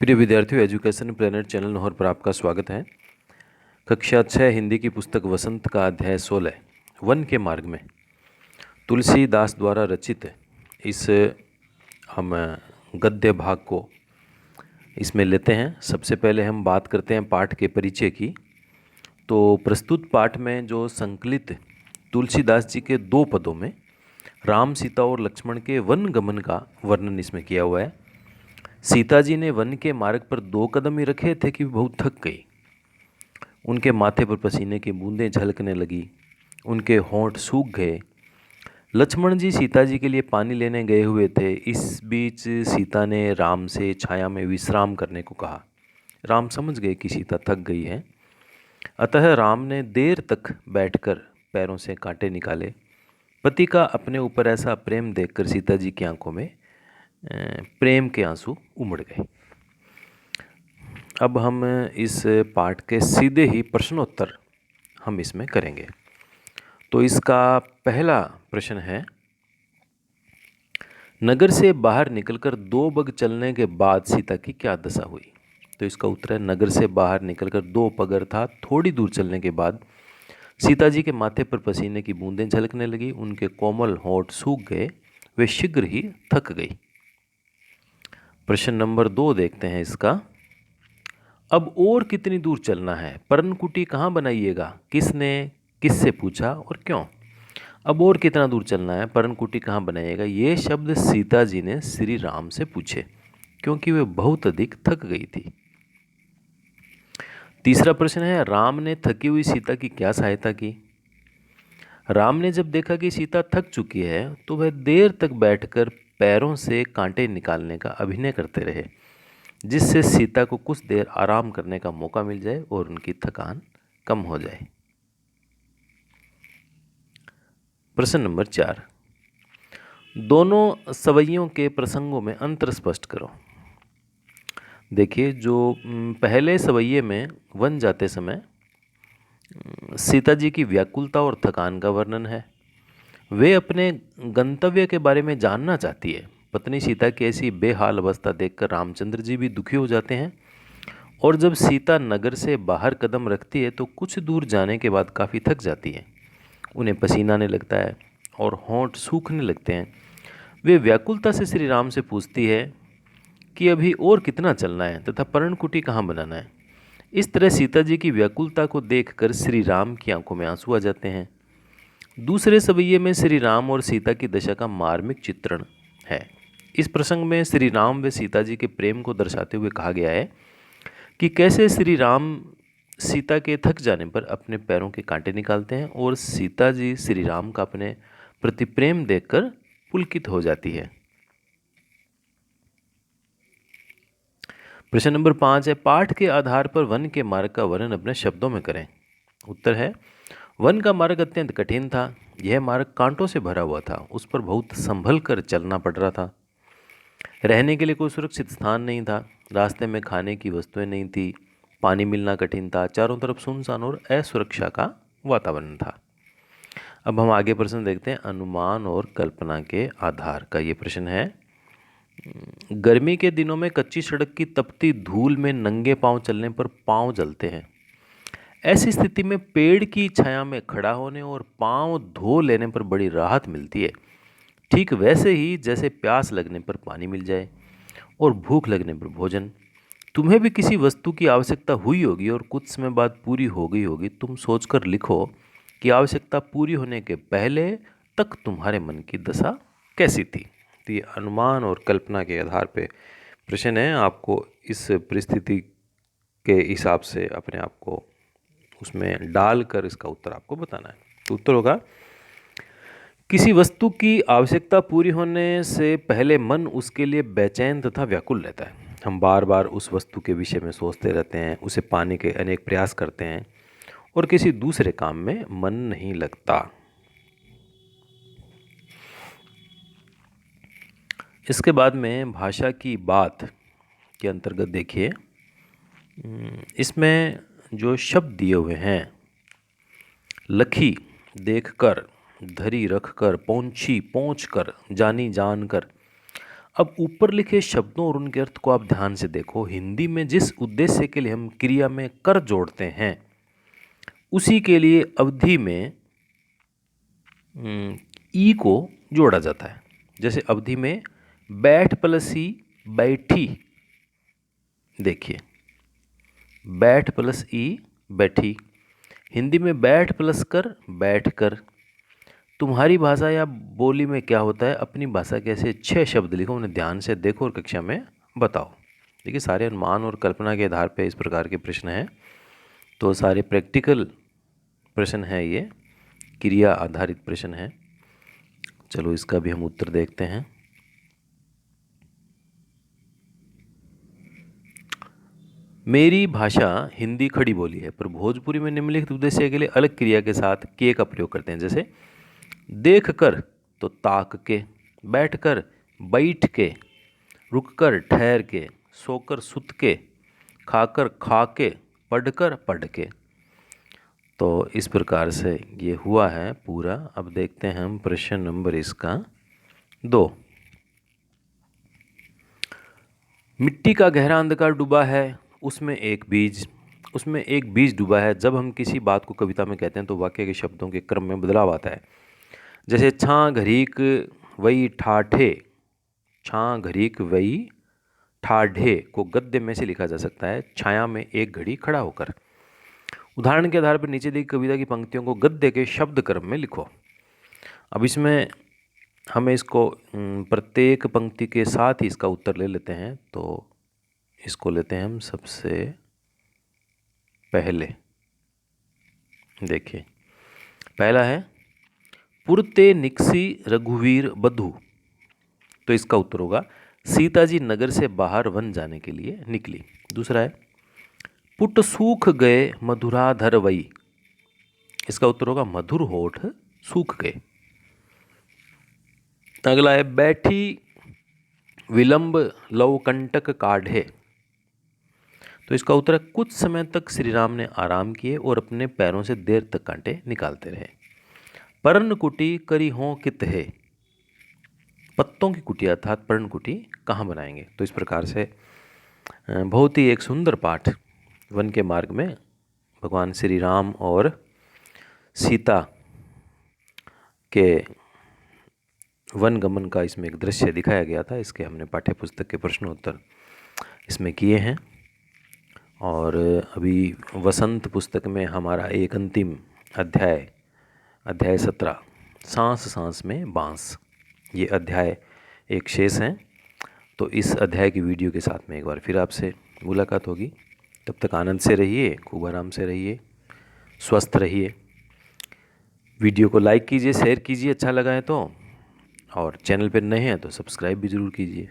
प्रिय विद्यार्थियों, education planet channel Nohar पर आपका स्वागत है। कक्षा 6 हिंदी की पुस्तक वसंत का अध्याय 16 वन के मार्ग में तुलसीदास द्वारा रचित इस हम गद्य भाग को इसमें लेते हैं। सबसे पहले हम बात करते हैं पाठ के परिचय की। तो प्रस्तुत पाठ में जो संकलित तुलसीदास जी के 2 पदों में राम, सीता और लक्ष्मण के वन गमन का वर्णन इसमें किया हुआ है। सीता जी ने वन के मार्ग पर 2 कदम ही रखे थे कि बहुत थक गई। उनके माथे पर पसीने की बूंदें झलकने लगी, उनके होंठ सूख गए। लक्ष्मण जी सीता जी के लिए पानी लेने गए हुए थे। इस बीच सीता ने राम से छाया में विश्राम करने को कहा। राम समझ गए कि सीता थक गई है, अतः राम ने देर तक बैठकर पैरों से कांटे निकाले। पति का अपने ऊपर ऐसा प्रेम देखकर सीता जी की आंखों में प्रेम के आंसू उमड़ गए। अब हम इस पाठ के सीधे ही प्रश्नोत्तर हम इसमें करेंगे। तो इसका पहला प्रश्न है, नगर से बाहर निकलकर 2 पग चलने के बाद सीता की क्या दशा हुई? तो इसका उत्तर है, नगर से बाहर निकलकर 2 पग अर्थात थोड़ी दूर चलने के बाद सीता जी के माथे पर पसीने की बूंदें झलकने लगी, उनके कोमल होंठ सूख गए, वे शीघ्र ही थक गई। प्रश्न नंबर 2 देखते हैं इसका। अब और कितनी दूर चलना है? पर्णकुटी कहाँ बनाइएगा? किसने किससे पूछा और क्यों? अब और कितना दूर चलना है, पर्णकुटी कहाँ बनाइएगा? ये शब्द सीता जी ने श्री राम से पूछे क्योंकि वे बहुत अधिक थक गई थी। तीसरा प्रश्न है, राम ने थकी हुई सीता की क्या सहायता की? राम ने जब देखा कि सीता थक चुकी है तो वह देर तक बैठकर पैरों से कांटे निकालने का अभिनय करते रहे, जिससे सीता को कुछ देर आराम करने का मौका मिल जाए और उनकी थकान कम हो जाए। प्रश्न नंबर 4, दोनों सवैयों के प्रसंगों में अंतर स्पष्ट करो। देखिए, जो पहले सवैये में वन जाते समय सीता जी की व्याकुलता और थकान का वर्णन है। वे अपने गंतव्य के बारे में जानना चाहती है। पत्नी सीता की ऐसी बेहाल अवस्था देखकर रामचंद्र जी भी दुखी हो जाते हैं, और जब सीता नगर से बाहर कदम रखती है तो कुछ दूर जाने के बाद काफ़ी थक जाती है। उन्हें पसीना आने लगता है और होंठ सूखने लगते हैं। वे व्याकुलता से श्री राम से पूछती है कि अभी और कितना चलना है तथा पर्णकुटी कहाँ बनाना है। इस तरह सीता जी की व्याकुलता को देखकर श्री राम की आंखों में आंसू आ जाते हैं। दूसरे सवैये में श्री राम और सीता की दशा का मार्मिक चित्रण है। इस प्रसंग में श्री राम व सीता जी के प्रेम को दर्शाते हुए कहा गया है कि कैसे श्री राम सीता के थक जाने पर अपने पैरों के कांटे निकालते हैं और सीता जी श्री राम का अपने प्रति प्रेम देखकर पुलकित हो जाती है। प्रश्न नंबर 5 है, पाठ के आधार पर वन के मार्ग का वर्णन अपने शब्दों में करें। उत्तर है, वन का मार्ग अत्यंत कठिन था। यह मार्ग कांटों से भरा हुआ था। उस पर बहुत संभल कर चलना पड़ रहा था। रहने के लिए कोई सुरक्षित स्थान नहीं था। रास्ते में खाने की वस्तुएं नहीं थी। पानी मिलना कठिन था। चारों तरफ सुनसान और असुरक्षा का वातावरण था। अब हम आगे प्रश्न देखते हैं, अनुमान और कल्पना के आधार का ये प्रश्न है। गर्मी के दिनों में कच्ची सड़क की तपती धूल में नंगे पांव चलने पर पांव जलते हैं। ऐसी स्थिति में पेड़ की छाया में खड़ा होने और पांव धो लेने पर बड़ी राहत मिलती है। ठीक वैसे ही जैसे प्यास लगने पर पानी मिल जाए और भूख लगने पर भोजन। तुम्हें भी किसी वस्तु की आवश्यकता हुई होगी और कुछ समय बाद पूरी हो गई होगी। तुम सोचकर लिखो कि आवश्यकता पूरी होने के पहले तक तुम्हारे मन की दशा कैसी थी। तो ये अनुमान और कल्पना के आधार पे प्रश्न है। आपको इस परिस्थिति के हिसाब से अपने आप को उसमें डालकर इसका उत्तर आपको बताना है। तो उत्तर होगा, किसी वस्तु की आवश्यकता पूरी होने से पहले मन उसके लिए बेचैन तथा व्याकुल रहता है। हम बार बार उस वस्तु के विषय में सोचते रहते हैं, उसे पाने के अनेक प्रयास करते हैं और किसी दूसरे काम में मन नहीं लगता। इसके बाद में भाषा की बात के अंतर्गत देखिए, इसमें जो शब्द दिए हुए हैं, लखी देखकर, धरी रखकर, पहुंची पहुंचकर, जानी जानकर, अब ऊपर लिखे शब्दों और उनके अर्थ को आप ध्यान से देखो। हिंदी में जिस उद्देश्य के लिए हम क्रिया में कर जोड़ते हैं उसी के लिए अवधि में ई को जोड़ा जाता है। जैसे अवधि में बैठ प्लस ई बैठी, देखिए बैठ प्लस ई बैठी। हिंदी में बैठ प्लस कर बैठ कर। तुम्हारी भाषा या बोली में क्या होता है, अपनी भाषा के ऐसे 6 शब्द लिखो, उन्हें ध्यान से देखो और कक्षा में बताओ। देखिए सारे अनुमान और कल्पना के आधार पर इस प्रकार के प्रश्न हैं, तो सारे प्रैक्टिकल प्रश्न है, ये क्रिया आधारित प्रश्न है। चलो इसका भी हम उत्तर देखते हैं। मेरी भाषा हिंदी खड़ी बोली है, पर भोजपुरी में निम्नलिखित उद्देश्य के लिए अलग क्रिया के साथ के का प्रयोग करते हैं। जैसे देख कर तो ताक के, बैठ कर बैठ के, रुक कर ठहर के, सोकर सुत के, खाकर खा के, पढ़कर पढ़ के। तो इस प्रकार से ये हुआ है पूरा। अब देखते हैं हम प्रश्न नंबर इसका 2। मिट्टी का गहरा अंधकार डूबा है, उसमें एक बीज डूबा है। जब हम किसी बात को कविता में कहते हैं तो वाक्य के शब्दों के क्रम में बदलाव आता है। जैसे छाँ घरीक वही ठाठे, छाँ घरीक वही ठाढ़े को गद्य में से लिखा जा सकता है छाया में एक घड़ी खड़ा होकर। उदाहरण के आधार पर नीचे दी कविता की पंक्तियों को गद्य के शब्द क्रम में लिखो। अब इसमें हमें इसको प्रत्येक पंक्ति के साथ ही इसका उत्तर ले लेते हैं। तो इसको लेते हैं हम सबसे पहले। देखिए पहला है पुरते निकसी रघुवीर बधू, तो इसका उत्तर होगा सीता जी नगर से बाहर वन जाने के लिए निकली। दूसरा है पुट सूख गए मधुराधर वई, इसका उत्तर होगा मधुर होठ सूख गए। अगला है बैठी विलंब लव कंटक काढ़े, तो इसका उत्तर है कुछ समय तक श्री राम ने आराम किए और अपने पैरों से देर तक कांटे निकालते रहे। पर्णकुटी करी हों कित है, पत्तों की कुटी अर्थात पर्णकुटी कहाँ बनाएंगे। तो इस प्रकार से बहुत ही एक सुंदर पाठ वन के मार्ग में भगवान श्री राम और सीता के वन गमन का इसमें एक दृश्य दिखाया गया था। इसके हमने पाठ्य पुस्तक के प्रश्नोत्तर इसमें किए हैं। और अभी वसंत पुस्तक में हमारा एक अंतिम अध्याय 17 सांस सांस में बांस, ये अध्याय एक शेष हैं। तो इस अध्याय की वीडियो के साथ में एक बार फिर आपसे मुलाकात होगी। तब तक आनंद से रहिए, खूब आराम से रहिए, स्वस्थ रहिए। वीडियो को लाइक कीजिए, शेयर कीजिए अच्छा लगा है तो, और चैनल पर नए हैं तो सब्सक्राइब भी ज़रूर कीजिए।